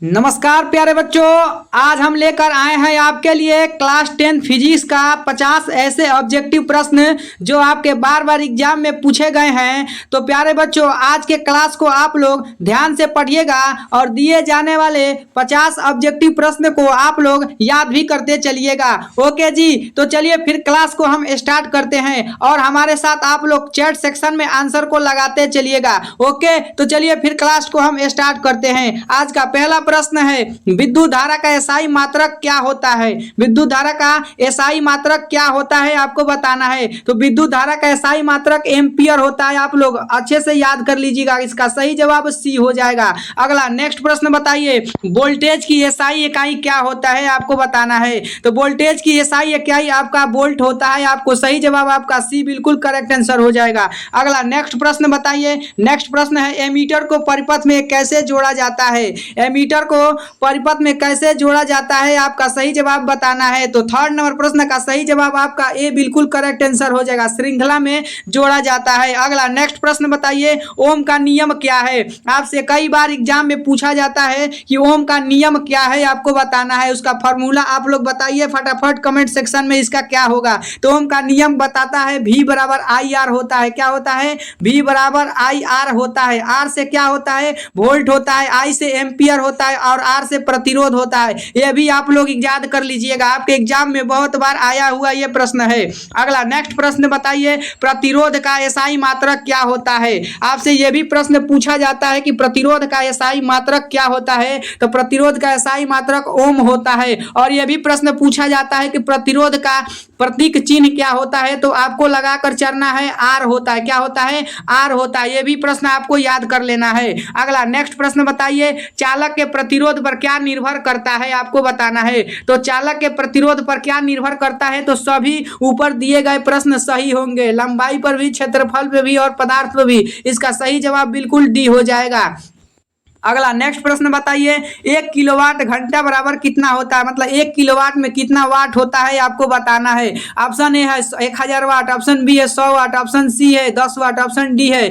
नमस्कार प्यारे बच्चों, आज हम लेकर आए हैं आपके लिए क्लास 10 फिजिक्स का 50 ऐसे ऑब्जेक्टिव प्रश्न जो आपके बार बार एग्जाम में पूछे गए हैं। तो प्यारे बच्चों, आज के क्लास को आप लोग ध्यान से पढ़िएगा और दिए जाने वाले 50 ऑब्जेक्टिव प्रश्न को आप लोग याद भी करते चलिएगा। ओके जी, तो चलिए फिर क्लास को हम स्टार्ट करते हैं और हमारे साथ आप लोग चैट सेक्शन में आंसर को लगाते चलिएगा। ओके, तो चलिए फिर क्लास को हम स्टार्ट करते हैं। आज का पहला प्रश्न है, विद्युत धारा का एसआई मात्रक क्या होता है। विद्युत धारा का एसआई मात्रक क्या होता है आपको बताना है। तो विद्युत धारा का एसआई मात्रक एम्पियर होता है। आप लोग अच्छे से याद कर लीजिएगा, इसका सही जवाब सी हो जाएगा। अगला नेक्स्ट प्रश्न बताइए, वोल्टेज की एसआई इकाई क्या होता है आपको बताना है। तो वोल्टेज की एसआई इकाई आपका वोल्ट होता है। आपको सही जवाब आपका सी बिल्कुल करेक्ट आंसर हो जाएगा। अगला नेक्स्ट प्रश्न बताइए। नेक्स्ट प्रश्न है, एमीटर को परिपथ में कैसे जोड़ा जाता है। एमीटर को परिपथ में कैसे जोड़ा जाता है आपका सही जवाब बताना है। तो थर्ड नंबर प्रश्न का सही जवाब आपका ए बिल्कुल करेक्ट आंसर हो जाएगा, श्रृंखला में जोड़ा जाता है। अगला नेक्स्ट प्रश्न बताइए, ओम का नियम क्या है। आपसे कई बार एग्जाम में पूछा जाता है कि ओम का नियम क्या है, आपको बताना है। उसका फॉर्मूला आप लोग बताइए फटाफट कमेंट सेक्शन में, इसका क्या होगा। तो ओम का नियम बताता है V बराबर आई आर होता है। क्या होता है? V बराबर आई आर होता है। आर से क्या होता है? वोल्ट होता है। आई से एम्पियर होता है और आर से प्रतिरोध होता है। यह भी आप लोग याद कर लीजिएगा, आपके एग्जाम में बहुत बार आया हुआ यह प्रश्न है। अगला नेक्स्ट प्रश्न बताइए, प्रतिरोध का एसआई मात्रक क्या होता है। आपसे यह भी प्रश्न पूछा जाता है कि प्रतिरोध का एसआई मात्रक क्या होता है। तो प्रतिरोध का एसआई मात्रक ओम होता है। और यह भी प्रश्न पूछा जाता है कि प्रतिरोध का प्रतीक चिन्ह क्या होता है। तो आपको लगाकर चलना है, आर होता है। क्या होता है? आर होता है। यह भी प्रश्न आपको याद कर लेना है। अगला नेक्स्ट प्रश्न बताइए, चालक के प्रतिरोध पर क्या निर्भर करता है आपको बताना है। तो चालक के प्रतिरोध पर क्या निर्भर करता है। तो सभी ऊपर दिए गए प्रश्न सही होंगे, लंबाई पर भी, क्षेत्रफल पे भी और पदार्थ पे भी। इसका सही जवाब बिल्कुल डी हो जाएगा। अगला नेक्स्ट प्रश्न बताइए, 1 किलोवाट घंटा बराबर कितना होता है। मतलब 1 किलोवाट में कितना वाट होता है आपको बताना है। ऑप्शन ए है 1000 वाट, ऑप्शन बी है 100 वाट, ऑप्शन सी है 10 वाट, ऑप्शन डी है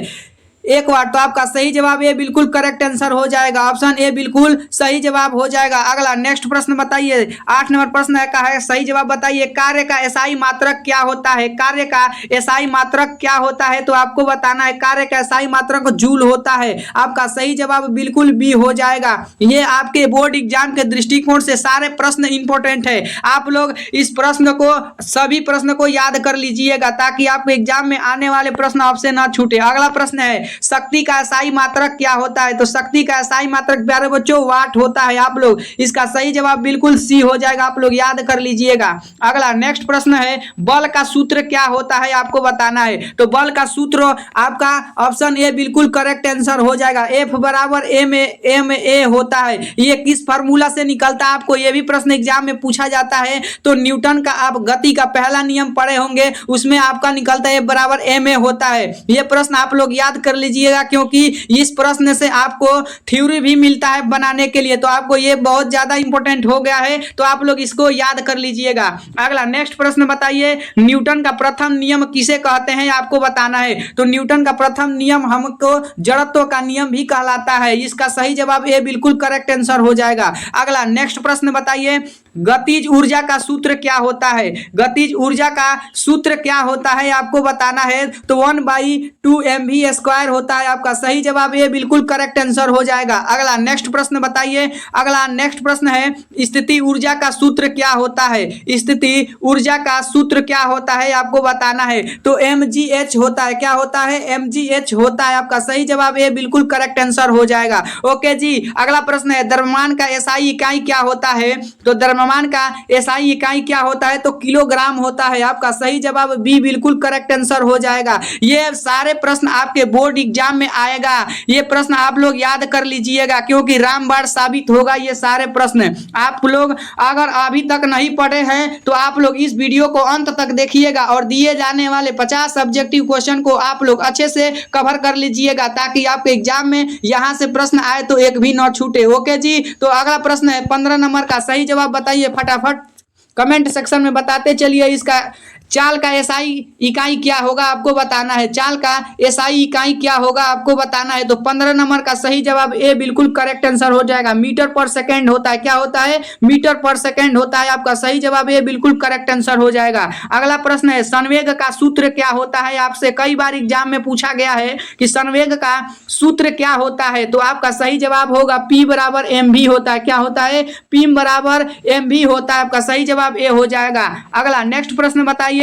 1 वाट। तो आपका सही जवाब ए बिल्कुल करेक्ट आंसर हो जाएगा। ऑप्शन ए बिल्कुल सही जवाब हो जाएगा। अगला नेक्स्ट प्रश्न बताइए, 8 नंबर प्रश्न का है, सही जवाब बताइए, कार्य का एसआई मात्रक क्या होता है। कार्य का एसआई मात्रक क्या होता है। तो आपको बताना है, कार्य का एसआई मात्रक जूल होता है। आपका सही जवाब बिल्कुल बी हो जाएगा। ये आपके बोर्ड एग्जाम के दृष्टिकोण से सारे प्रश्न इंपॉर्टेंट है। आप लोग इस प्रश्न को, सभी प्रश्न को याद कर लीजिएगा ताकि आपके एग्जाम में आने वाले प्रश्न आपसे ना छूटे। अगला प्रश्न है, शक्ति का एसआई मात्रक क्या होता है। तो शक्ति का एसआई मात्रक प्यारे बच्चों वाट होता है। आप लोग इसका सही जवाब बिल्कुल सी हो जाएगा, आप लोग याद कर लीजिएगा। अगला नेक्स्ट प्रश्न है, बल का सूत्र क्या होता है आपको बताना है। तो बल का सूत्र आपका ऑप्शन ए बिल्कुल करेक्ट आंसर हो जाएगा। F बराबर एम ए होता है। ये किस फार्मूला से निकलता है आपको ये भी प्रश्न एग्जाम में पूछा जाता है। तो न्यूटन का आप गति का पहला नियम पढ़े होंगे, उसमें आपका निकलता है F बराबर एम ए होता है। ये प्रश्न आप लोग याद कर लीजिएगा क्योंकि इस प्रश्न से आपको थ्योरी भी मिलता है बनाने के लिए। तो आपको ये बहुत ज्यादा इंपॉर्टेंट हो गया है, तो आप लोग इसको याद कर लीजिएगा। अगला नेक्स्ट प्रश्न बताइए, न्यूटन का प्रथम नियम किसे कहते हैं आपको बताना है। तो न्यूटन का प्रथम नियम हमको जड़त्व का नियम भी कहलाता है। इसका सही जवाब ए बिल्कुल करेक्ट आंसर हो जाएगा। अगला नेक्स्ट प्रश्न बताइए, गतिज ऊर्जा का सूत्र क्या होता है। गतिज ऊर्जा का सूत्र क्या होता है आपको बताना है। तो 1/2 mv² होता है। आपका सही जवाब ये बिल्कुल करेक्ट आंसर हो जाएगा। अगला नेक्स्ट प्रश्न बताइए। अगला नेक्स्ट प्रश्न है, स्थिति ऊर्जा का सूत्र क्या होता है। स्थिति ऊर्जा का सूत्र क्या होता है आपको बताना है। तो mgh होता है। क्या होता है? mgh होता है। आपका सही जवाब ये बिल्कुल करेक्ट आंसर हो जाएगा। ओके जी, अगला प्रश्न है, द्रव्यमान का एसआई इकाई क्या होता है। तो द्रव्यमान का एसआई इकाई क्या होता है। तो किलोग्राम होता है। आपका सही जवाब बी बिल्कुल करेक्ट आंसर हो जाएगा। ये सारे प्रश्न आपके बोर्ड एग्जाम में आएगा। ये प्रश्न आप लोग याद कर लीजिएगा क्योंकि रामबाण साबित होगा ये सारे प्रश्न। आप लोग अगर अभी तक नहीं पढ़े हैं तो आप लोग इस वीडियो को अंत तक देखिएगा और दिए जाने वाले 50 सब्जेक्टिव क्वेश्चन को आप लोग अच्छे से कवर कर लीजिएगा ताकि आपके एग्जाम में यहां से प्रश्न आए तो एक भी न छूटे। ओके जी, तो अगला प्रश्न है 15 नंबर का, सही जवाब बताइए फटाफट कमेंट सेक्शन में बताते चलिए। इसका चाल का एसआई इकाई क्या होगा आपको बताना है। चाल का एसआई इकाई क्या होगा आपको बताना है। तो 15 नंबर का सही जवाब ए बिल्कुल करेक्ट आंसर हो जाएगा। मीटर पर सेकंड होता है, क्या होता है, मीटर पर सेकंड होता है। आपका सही जवाब ए बिल्कुल करेक्ट आंसर हो जाएगा। अगला प्रश्न है संवेग का सूत्र क्या होता है। आपसे कई बार एग्जाम में पूछा गया है कि संवेग का सूत्र क्या होता है। तो आपका सही जवाब होगा P बराबर mv होता है। क्या होता है, P बराबर mv होता है। आपका सही जवाब ए हो जाएगा। अगला नेक्स्ट प्रश्न बताइए।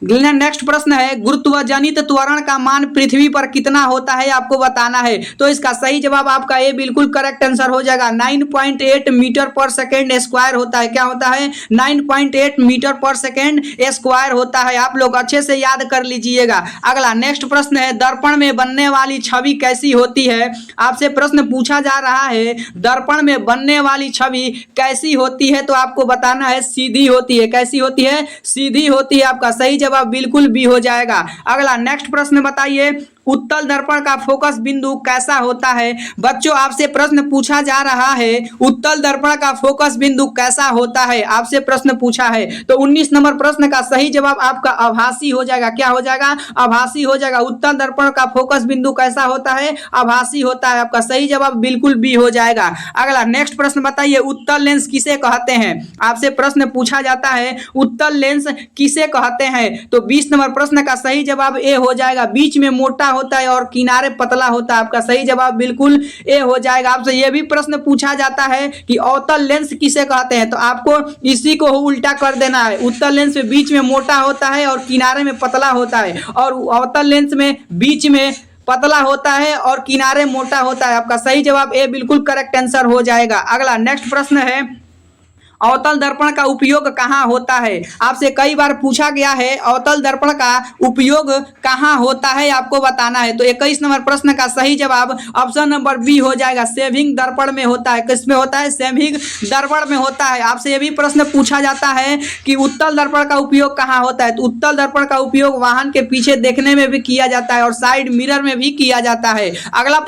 नेक्स्ट प्रश्न है गुरुत्वजनित त्वरण का मान पृथ्वी पर कितना होता है आपको बताना है। तो इसका सही जवाब आपका ए बिल्कुल करेक्ट आंसर हो जाएगा। 9.8 मीटर पर सेकेंड स्क्वायर होता है। क्या होता है, 9.8 मीटर पर सेकेंड स्क्वायर होता है। आप लोग अच्छे से याद कर लीजिएगा। अगला नेक्स्ट प्रश्न है दर्पण में बनने वाली छवि कैसी होती है। आपसे प्रश्न पूछा जा रहा है दर्पण में बनने वाली छवि कैसी होती है। तो आपको बताना है सीधी होती है। कैसी होती है, सीधी होती है। आपका सही जवाब बिल्कुल बी हो जाएगा। अगला नेक्स्ट प्रश्न बताइए उत्तल दर्पण का फोकस बिंदु कैसा होता है। बच्चों आपसे प्रश्न पूछा जा रहा है उत्तल दर्पण का फोकस बिंदु कैसा होता है, आपसे प्रश्न पूछा है। तो 19 नंबर प्रश्न का सही जवाब आपका आभासी हो जाएगा। क्या हो जाएगा, आभासी हो जाएगा। उत्तल दर्पण का फोकस बिंदु कैसा होता है, आभासी होता है। आपका सही जवाब बिल्कुल बी हो जाएगा। अगला नेक्स्ट प्रश्न बताइए उत्तल लेंस किसे कहते हैं। आपसे प्रश्न पूछा जाता है उत्तल लेंस किसे कहते हैं। तो 20 नंबर प्रश्न का सही जवाब ए हो जाएगा। बीच में मोटा होता है और किनारे पतला होता है। आपका सही जवाब बिल्कुल ए हो जाएगा। आपसे यह भी प्रश्न पूछा जाता है कि अवतल लेंस किसे कहते हैं। तो आपको इसी को उल्टा कर देना है। उत्तल लेंस में बीच में मोटा होता है और किनारे में पतला होता है, और अवतल लेंस में बीच में पतला होता है और किनारे मोटा होता है। आपका सही जवाब ए बिल्कुल करेक्ट आंसर हो जाएगा। अगला नेक्स्ट प्रश्न है अवतल दर्पण का उपयोग कहाँ होता है। आपसे कई बार पूछा गया है अवतल दर्पण का उपयोग कहाँ होता है, आपको बताना है। तो 21 नंबर प्रश्न का सही जवाब ऑप्शन नंबर बी हो जाएगा। सेविंग दर्पण में होता है। किसमें होता है, सेविंग दर्पण में होता है। आपसे यह भी प्रश्न पूछा जाता है कि उत्तल दर्पण का उपयोग कहाँ होता है। तो उत्तल दर्पण का उपयोग वाहन के पीछे देखने में भी किया जाता है और साइड मिरर में भी किया जाता है। अगला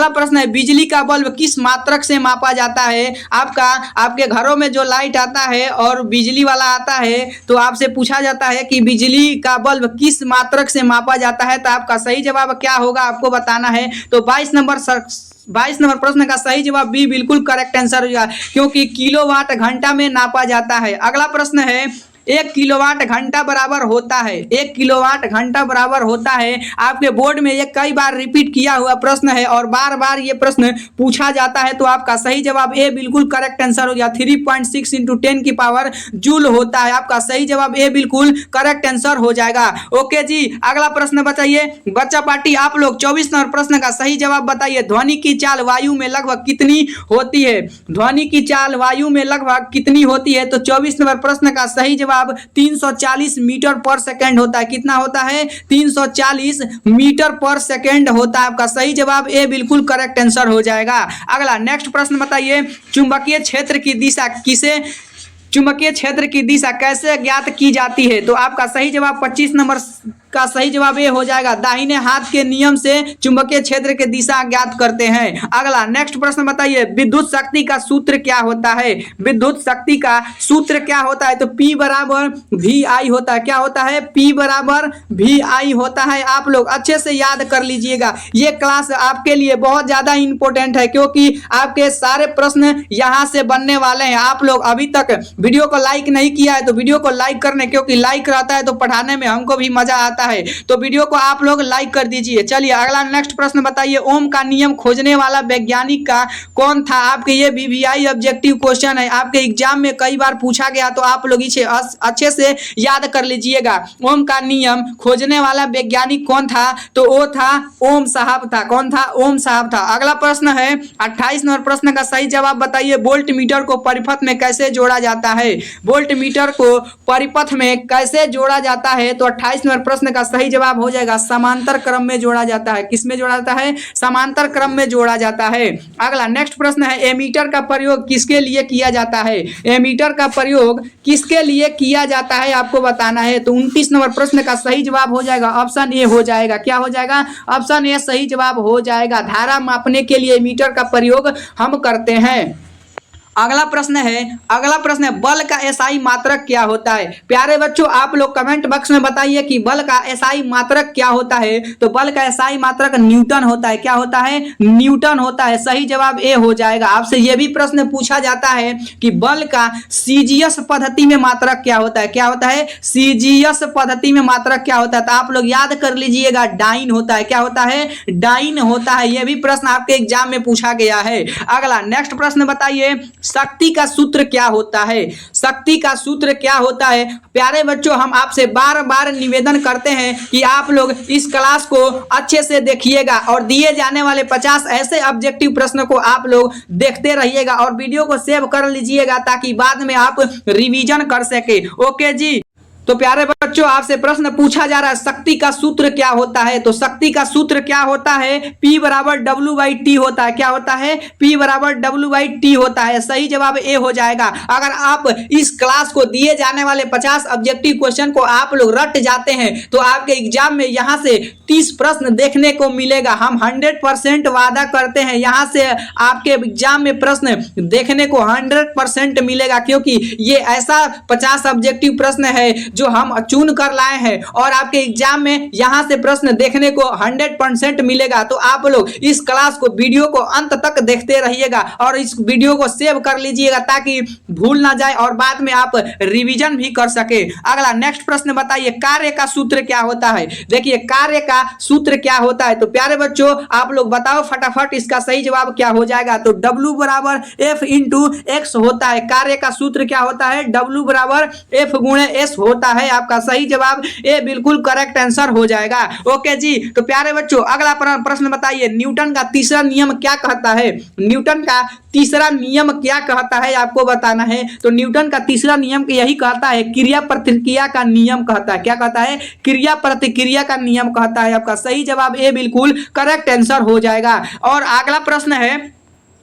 प्रश्न है बिजली का बल्ब किस मात्रक से मापा जाता है। आपके घरों में जो लाइट आता है और बिजली वाला आता है, तो आपसे पूछा जाता है कि बिजली का बल्ब किस मात्रक से मापा जाता है। तो आपका सही जवाब क्या होगा आपको बताना है। तो 22 नंबर प्रश्न का सही जवाब बी बिल्कुल करेक्ट आंसर होगा, क्योंकि किलोवाट घंटा में नापा जाता है। अगला प्रश्न है 1 किलोवाट घंटा बराबर होता है। 1 किलोवाट घंटा बराबर होता है। आपके बोर्ड में ये कई बार रिपीट किया हुआ प्रश्न है और बार बार ये प्रश्न पूछा जाता है। तो आपका सही जवाब ए बिल्कुल करेक्ट आंसर हो गया। 3.6 × 10 की पावर जूल होता है। आपका सही जवाब ए बिल्कुल करेक्ट आंसर हो जाएगा। ओके जी, अगला प्रश्न बताइए बच्चा पार्टी आप लोग 24 नंबर प्रश्न का सही जवाब बताइए। ध्वनि की चाल वायु में लगभग कितनी होती है। ध्वनि की चाल वायु में लगभग कितनी होती है। तो 24 नंबर प्रश्न का सही जवाब 340 मीटर पर सेकंड होता है। कितना होता है, 340 मीटर पर सेकंड होता है। आपका सही जवाब ए बिल्कुल करेक्ट आंसर हो जाएगा। अगला नेक्स्ट प्रश्न बताइए चुंबकीय क्षेत्र की दिशा कैसे ज्ञात की जाती है। तो आपका सही जवाब 25 नंबर का सही जवाब ये हो जाएगा। दाहिने हाथ के नियम से चुंबकीय क्षेत्र की दिशा ज्ञात करते हैं। अगला नेक्स्ट प्रश्न बताइए विद्युत शक्ति का सूत्र क्या होता है। विद्युत शक्ति का सूत्र क्या होता है। तो P बराबर VI होता है। क्या होता है, P बराबर VI होता है। आप लोग अच्छे से याद कर लीजिएगा। ये क्लास आपके लिए बहुत ज्यादा इंपॉर्टेंट है, क्योंकि आपके सारे प्रश्न यहाँ से बनने वाले हैं। आप लोग अभी तक वीडियो को लाइक नहीं किया है तो वीडियो को लाइक करने, क्योंकि लाइक रहता है तो पढ़ाने में हमको भी मजा आता है। तो वीडियो को आप लोग लाइक कर दीजिए। चलिए अगला नेक्स्ट प्रश्न बताइए ओम का नियम खोजने वाला वैज्ञानिक का कौन था। आपके ये VVI ऑब्जेक्टिव क्वेश्चन है, आपके एग्जाम में कई बार पूछा गया, तो आप लोग इसे अच्छे से याद कर लीजिएगा। ओम का नियम खोजने वाला वैज्ञानिक कौन था। तो वो था ओम साहब था। कौन था, ओम साहब था। अगला प्रश्न है 28 नंबर प्रश्न का सही जवाब बताइए वोल्ट मीटर को परिपथ में कैसे जोड़ा जाता है। वोल्ट मीटर को परिपथ में कैसे जोड़ा जाता है। तो 28 नंबर प्रश्न का सही जवाब हो जाएगा समांतर क्रम में जोड़ा जाता है। किसमें जोड़ा जाता है, समांतर क्रम में जोड़ा जाता है। अगला नेक्स्ट प्रश्न है एमीटर का प्रयोग किसके लिए किया जाता है। एमीटर का प्रयोग किसके लिए किया जाता है आपको बताना है। तो 29 नंबर प्रश्न का सही जवाब हो जाएगा ऑप्शन ए हो जाएगा। क्या हो जाएगा, ऑप्शन ए सही जवाब हो जाएगा। धारा मापने के लिए एमीटर का प्रयोग हम करते हैं। अगला प्रश्न है बल का एसआई मात्रक क्या होता है। प्यारे बच्चों आप लोग कमेंट बॉक्स में बताइए कि बल का एसआई मात्रक क्या होता है। तो बल का एसआई मात्रक न्यूटन होता है। क्या होता है? न्यूटन होता है। सही जवाब ए हो जाएगा। आपसे यह भी प्रश्न पूछा जाता है कि बल का सीजीएस पद्धति में मात्रक क्या होता है। क्या होता है? सीजीएस पद्धति में मात्रक क्या होता है? तो आप लोग याद कर लीजिएगा, डाइन होता है। क्या होता है? डाइन होता है। यह भी प्रश्न आपके एग्जाम में पूछा गया है। अगला नेक्स्ट प्रश्न बताइए, शक्ति का सूत्र क्या होता है। शक्ति का सूत्र क्या होता है। प्यारे बच्चों हम आपसे बार बार निवेदन करते हैं कि आप लोग इस क्लास को अच्छे से देखिएगा और दिए जाने वाले 50 ऐसे ऑब्जेक्टिव प्रश्न को आप लोग देखते रहिएगा और वीडियो को सेव कर लीजिएगा ताकि बाद में आप रिवीजन कर सके। ओके जी। तो प्यारे बच्चों आपसे प्रश्न पूछा जा रहा है शक्ति का सूत्र क्या होता है। तो शक्ति का सूत्र क्या होता है? P बराबर W/T होता है। क्या होता है? P बराबर W/T होता है। सही जवाब ए हो जाएगा। अगर आप इस क्लास को दिए जाने वाले 50 ऑब्जेक्टिव क्वेश्चन को आप लोग रट जाते हैं तो आपके एग्जाम में यहाँ से 30 प्रश्न देखने को मिलेगा। हम 100% वादा करते हैं यहाँ से आपके एग्जाम में प्रश्न देखने को 100% मिलेगा, क्योंकि ये ऐसा 50 ऑब्जेक्टिव प्रश्न है जो हम चुन कर लाए हैं और आपके एग्जाम में यहां से प्रश्न देखने को 100% मिलेगा। तो आप लोग इस क्लास को वीडियो को अंत तक देखते रहिएगा और इस वीडियो को सेव कर लीजिएगा ताकि भूल ना जाए और बाद में आप रिवीजन भी कर सके। अगला नेक्स्ट प्रश्न बताइए, कार्य का सूत्र क्या होता है। देखिए कार्य का सूत्र क्या होता है। तो प्यारे बच्चों आप लोग बताओ फटाफट, इसका सही जवाब क्या हो जाएगा। तो W बराबर F इंटू X होता है। कार्य का सूत्र क्या होता है? W बराबर F गुणे S होता है। आपका सही जवाब ए बिल्कुल करेक्ट आंसर हो जाएगा। ओके जी। तो प्यारे बच्चों अगला प्रश्न बताइए, न्यूटन का तीसरा नियम क्या कहता है। न्यूटन का तीसरा नियम क्या कहता है आपको बताना है। तो न्यूटन का तीसरा नियम यही कहता है, क्रिया प्रतिक्रिया का नियम कहता है। क्या कहता है? क्रिया प्रतिक्रिया का नियम कहता है। आपका सही जवाब ए बिल्कुल करेक्ट आंसर हो जाएगा। और अगला प्रश्न है,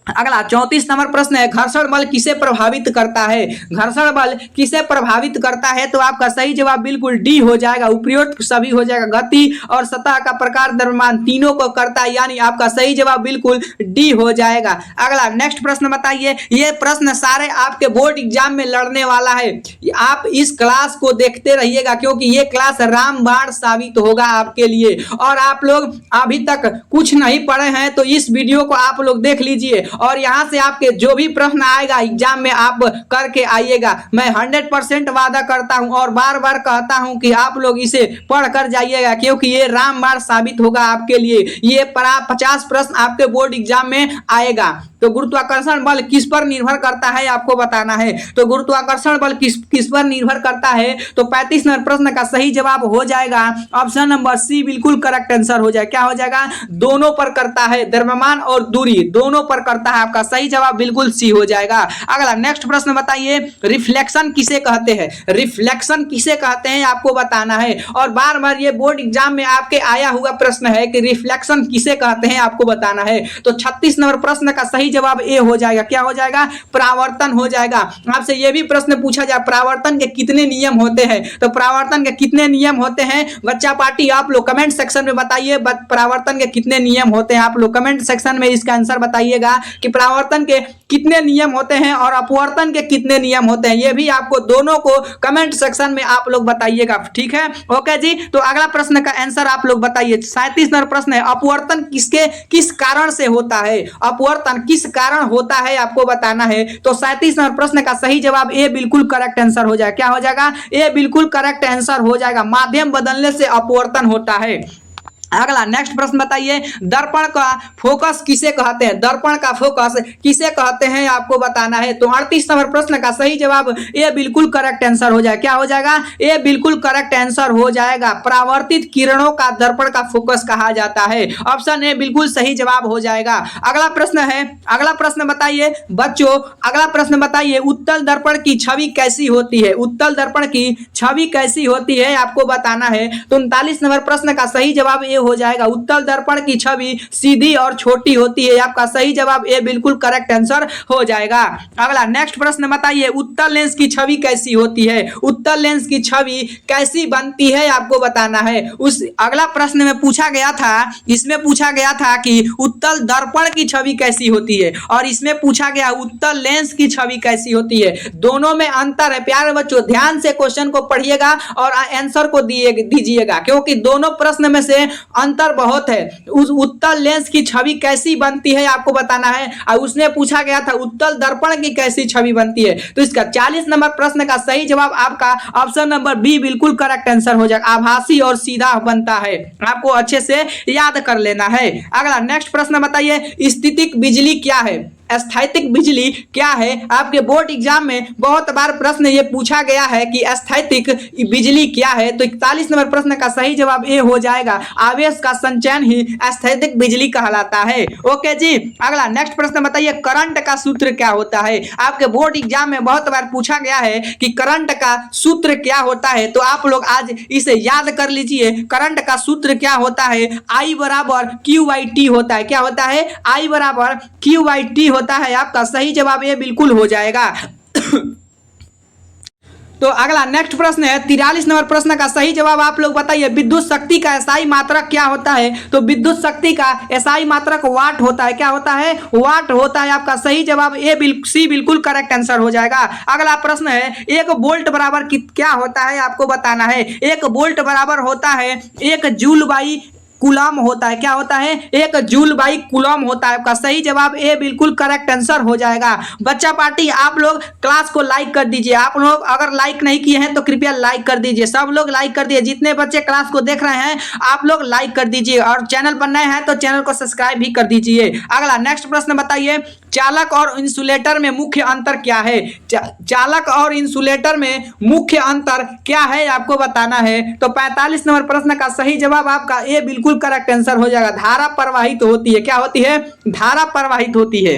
अगला 34 नंबर प्रश्न है, घर्षण बल किसे प्रभावित करता है। घर्षण बल किसे प्रभावित करता है। तो आपका सही जवाब बिल्कुल डी हो जाएगा। उपरोक्त सभी हो जाएगा, गति और सतह का प्रकार द्रव्यमान तीनों को करता है, यानी आपका सही जवाब बिल्कुल डी हो जाएगा। अगला नेक्स्ट प्रश्न बताइए, ये प्रश्न सारे आपके बोर्ड एग्जाम में लड़ने वाला है। आप इस क्लास को देखते रहिएगा क्योंकि ये क्लास रामबाण साबित होगा आपके लिए। और आप लोग अभी तक कुछ नहीं पढ़े हैं तो इस वीडियो को आप लोग देख लीजिए और यहां से आपके जो भी प्रश्न आएगा एग्जाम में आप करके आइएगा। मैं 100% वादा करता हूं और बार बार कहता हूं कि आप लोग इसे पढ़ कर जाइएगा क्योंकि ये रामबाण साबित होगा आपके लिए। ये 50 प्रश्न आपके बोर्ड एग्जाम में आएगा। तो गुरुत्वाकर्षण बल किस पर निर्भर करता है आपको बताना है। तो गुरुत्वाकर्षण बल किस पर निर्भर करता है। तो 35 नंबर प्रश्न का सही जवाब हो जाएगा ऑप्शन नंबर सी बिल्कुल करेक्ट आंसर हो जाएगा। क्या हो जाएगा? दोनों पर करता है, द्रव्यमान और दूरी दोनों पर करता है। आपका सही जवाब बिल्कुल सी हो जाएगा। अगला नेक्स्ट प्रश्न बताइए, रिफ्लेक्शन किसे कहते हैं। रिफ्लेक्शन किसे कहते हैं आपको बताना है और बार बार ये बोर्ड एग्जाम में आपके आया हुआ प्रश्न है कि रिफ्लेक्शन किसे कहते हैं आपको बताना है। तो 36 नंबर प्रश्न का सही जवाब ए हो जाएगा। क्या हो जाएगा? परावर्तन हो जाएगा। आपसे यह भी प्रश्न पूछा जाए परावर्तन के कितने नियम होते हैं। तो परावर्तन के कितने नियम होते हैं बच्चा पार्टी आप लोग कमेंट सेक्शन में बताइए। परावर्तन के कितने नियम होते हैं आप लोग कमेंट सेक्शन में इसका आंसर बताइएगा कि परावर्तन के कितने नियम होते हैं और अपवर्तन के कितने नियम होते हैं। ये भी आपको दोनों को कमेंट सेक्शन में आप लोग बताइएगा। ठीक है, ओके जी। तो अगला प्रश्न का आंसर आप लोग बताइए। 37 नंबर प्रश्न है, अपवर्तन किस कारण से होता है। अपवर्तन किस कारण होता है आपको बताना है। तो 37 नंबर प्रश्न का सही जवाब ए बिल्कुल करेक्ट आंसर हो जाएगा। क्या हो जाएगा? ए बिल्कुल करेक्ट आंसर हो जाएगा। माध्यम बदलने से अपवर्तन होता है। अगला नेक्स्ट प्रश्न बताइए, दर्पण का फोकस किसे कहते हैं। दर्पण का फोकस किसे कहते हैं आपको बताना है। तो 38 नंबर प्रश्न का सही जवाब ए बिल्कुल करेक्ट आंसर हो जाएगा। क्या हो जाएगा? ए बिल्कुल करेक्ट आंसर हो जाएगा। परावर्तित किरणों का दर्पण का फोकस कहा जाता है। ऑप्शन ए बिल्कुल सही जवाब हो जाएगा। अगला प्रश्न है, अगला प्रश्न बताइए बच्चों, अगला प्रश्न बताइए, उत्तल दर्पण की छवि कैसी होती है। उत्तल दर्पण की छवि कैसी होती है आपको बताना है। तो 39 नंबर प्रश्न का सही जवाब ए हो जाएगा उत्तल दर्पण की छवि सीधी और छोटी होती है। आपका सही जवाब ए बिल्कुल करेक्ट आंसर हो जाएगा। अगला नेक्स्ट प्रश्न बताइए, उत्तल लेंस की छवि कैसी होती है? उत्तल लेंस की छवि कैसी बनती है आपको बताना है। उस अगला प्रश्न में पूछा गया था, इसमें पूछा गया था कि उत्तल दर्पण की छवि कैसी होती है और इसमें पूछा गया उत्तल लेंस की छवि कैसी होती है। दोनों में अंतर है प्यारे बच्चों, ध्यान से क्वेश्चन को पढ़िएगा और आंसर को दीजिएगा क्योंकि दोनों प्रश्न में से अंतर बहुत है। उस उत्तल लेंस की छवि कैसी बनती है आपको बताना है और उसने पूछा गया था उत्तल दर्पण की कैसी छवि बनती है। तो इसका 40 नंबर प्रश्न का सही जवाब आपका ऑप्शन नंबर बी बिल्कुल करेक्ट आंसर हो जाएगा। आभासी और सीधा बनता है, आपको अच्छे से याद कर लेना है। अगला नेक्स्ट प्रश्न बताइए, स्थितिक बिजली क्या है? स्थैतिक बिजली क्या है? आपके बोर्ड एग्जाम में बहुत बार प्रश्न ये पूछा गया है कि स्थैतिक बिजली क्या है। तो 41 नंबर प्रश्न का सही जवाब ए हो जाएगा, आवेश का संचयन ही स्थैतिक बिजली कहलाता है। ओके जी। अगला नेक्स्ट प्रश्न बताइए, करंट का सूत्र क्या होता है? आपके बोर्ड एग्जाम में बहुत बार पूछा गया है कि करंट का सूत्र क्या होता है, तो आप लोग आज इसे याद कर लीजिए। करंट का सूत्र क्या होता है? I बराबर QT होता है। क्या होता है? I बराबर QT होता है। आपका सही जवाब ये बिल्कुल हो जाएगा। तो अगला नेक्स्ट प्रश्न है 43 नंबर प्रश्न का सही जवाब आप लोग बताइए, विद्युत शक्ति का एसआई मात्रक क्या होता है? तो विद्युत शक्ति का एसआई मात्रक वाट होता है। क्या होता है? वाट होता है। आपका सही जवाब सी बिल्कुल करेक्ट आंसर हो जाएगा। अगला प्रश्न है, एक वोल्ट बराबर क्या होता है आपको बताना है। एक वोल्ट बराबर होता है 1 जूल बाई कूलम होता है। क्या होता है? 1 जूल बाई कूलम होता है। आपका सही जवाब ए बिल्कुल करेक्ट आंसर हो जाएगा। बच्चा पार्टी आप लोग क्लास को लाइक कर दीजिए। आप लोग अगर लाइक नहीं किए हैं तो कृपया लाइक कर दीजिए। सब लोग लाइक कर दीजिए, जितने बच्चे क्लास को देख रहे हैं आप लोग लाइक कर दीजिए और चैनल पर नए हैं तो चैनल को सब्सक्राइब भी कर दीजिए। अगला नेक्स्ट प्रश्न बताइए, चालक और इंसुलेटर में मुख्य अंतर क्या है? चालक और इंसुलेटर में मुख्य अंतर क्या है आपको बताना है। तो 45 नंबर प्रश्न का सही जवाब आपका ए बिल्कुल करेक्ट आंसर हो जाएगा। धारा प्रवाहित होती है। क्या होती है? धारा प्रवाहित होती है।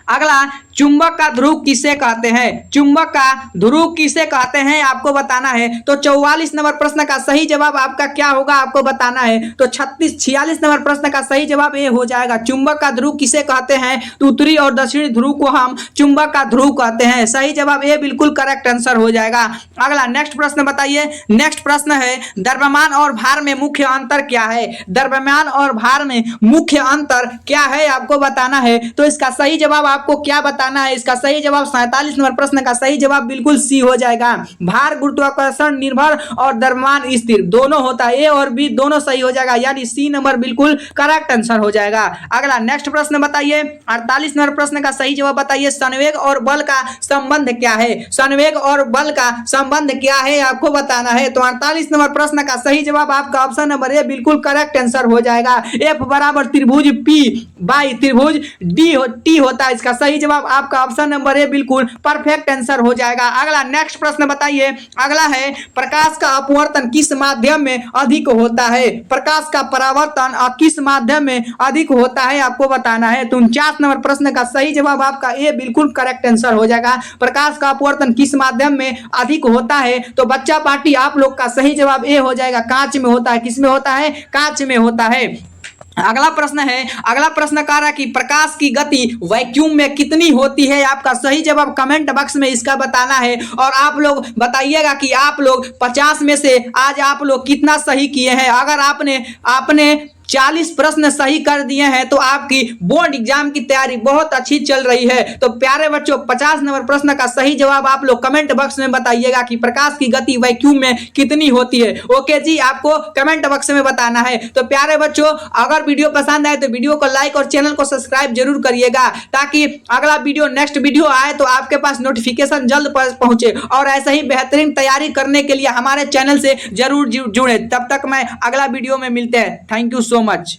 अगला, चुंबक का ध्रुव किसे कहते हैं? चुंबक का ध्रुव किसे कहते हैं आपको बताना है। तो 44 नंबर प्रश्न का सही जवाब आपका क्या होगा आपको बताना है। तो 46 नंबर प्रश्न का सही जवाब ये हो जाएगा, चुंबक का ध्रुव किसे कहते हैं? तो उत्तरी और दक्षिणी ध्रुव को हम चुंबक का ध्रुव कहते हैं। सही जवाब ये बिल्कुल करेक्ट आंसर हो जाएगा। अगला नेक्स्ट प्रश्न बताइए, नेक्स्ट प्रश्न है, द्रव्यमान और भार में मुख्य अंतर क्या है? द्रव्यमान और भार में मुख्य अंतर क्या है आपको बताना है। तो इसका सही जवाब आपको क्या बताना है? इसका सही जवाब 47 नंबर प्रश्न का सही जवाब बिल्कुल सी हो जाएगा। भार गुरुत्वाकर्षण निर्भर और द्रव्यमान स्थिर दोनों होता है। ए और बी दोनों सही हो जाएगा, यानी सी नंबर बिल्कुल करेक्ट आंसर हो जाएगा। अगला नेक्स्ट प्रश्न बताइए, 48 नंबर प्रश्न का सही जवाब बताइए, संवेग और बल का संबंध क्या है? संवेग और बल का संबंध क्या है आपको बताना है। तो 48 नंबर प्रश्न का सही जवाब आपका ऑप्शन नंबर ए बिल्कुल करेक्ट आंसर हो जाएगा। एफ बराबर त्रिभुज पी बाई त्रिभुज टी होता है। इसका सही जवाब आपका ऑप्शन नंबर ए बिल्कुल परफेक्ट आंसर हो जाएगा। अगला नेक्स्ट प्रश्न बताइए, अगला है, प्रकाश का अपवर्तन किस माध्यम में अधिक होता है? प्रकाश का परावर्तन किस माध्यम में अधिक होता है आपको बताना है। तो 49 नंबर प्रश्न का सही जवाब आपका ए बिल्कुल करेक्ट आंसर हो जाएगा। प्रकाश का अपवर्तन किस माध्यम में अधिक होता है? तो बच्चा पार्टी आप लोग का सही जवाब ए हो जाएगा, कांच में होता है। किसमें होता है? कांच में होता है। अगला प्रश्न है, अगला प्रश्न कह रहा है कि प्रकाश की गति वैक्यूम में कितनी होती है? आपका सही जवाब कमेंट बॉक्स में इसका बताना है और आप लोग बताइएगा कि आप लोग 50 में से आज आप लोग कितना सही किए हैं। अगर आपने 40 प्रश्न सही कर दिए हैं तो आपकी बोर्ड एग्जाम की तैयारी बहुत अच्छी चल रही है। तो प्यारे बच्चों 50 नंबर प्रश्न का सही जवाब आप लोग कमेंट बॉक्स में बताइएगा कि प्रकाश की गति वैक्यूम में कितनी होती है। ओके जी, आपको कमेंट बॉक्स में बताना है। तो प्यारे बच्चों अगर वीडियो पसंद आए तो वीडियो को लाइक और चैनल को सब्सक्राइब जरूर करिएगा ताकि अगला वीडियो नेक्स्ट वीडियो आए तो आपके पास नोटिफिकेशन जल्द पहुंचे। और ऐसे ही बेहतरीन तैयारी करने के लिए हमारे चैनल से जरूर जुड़े। तब तक मैं अगला वीडियो में मिलते हैं। Thank you so much.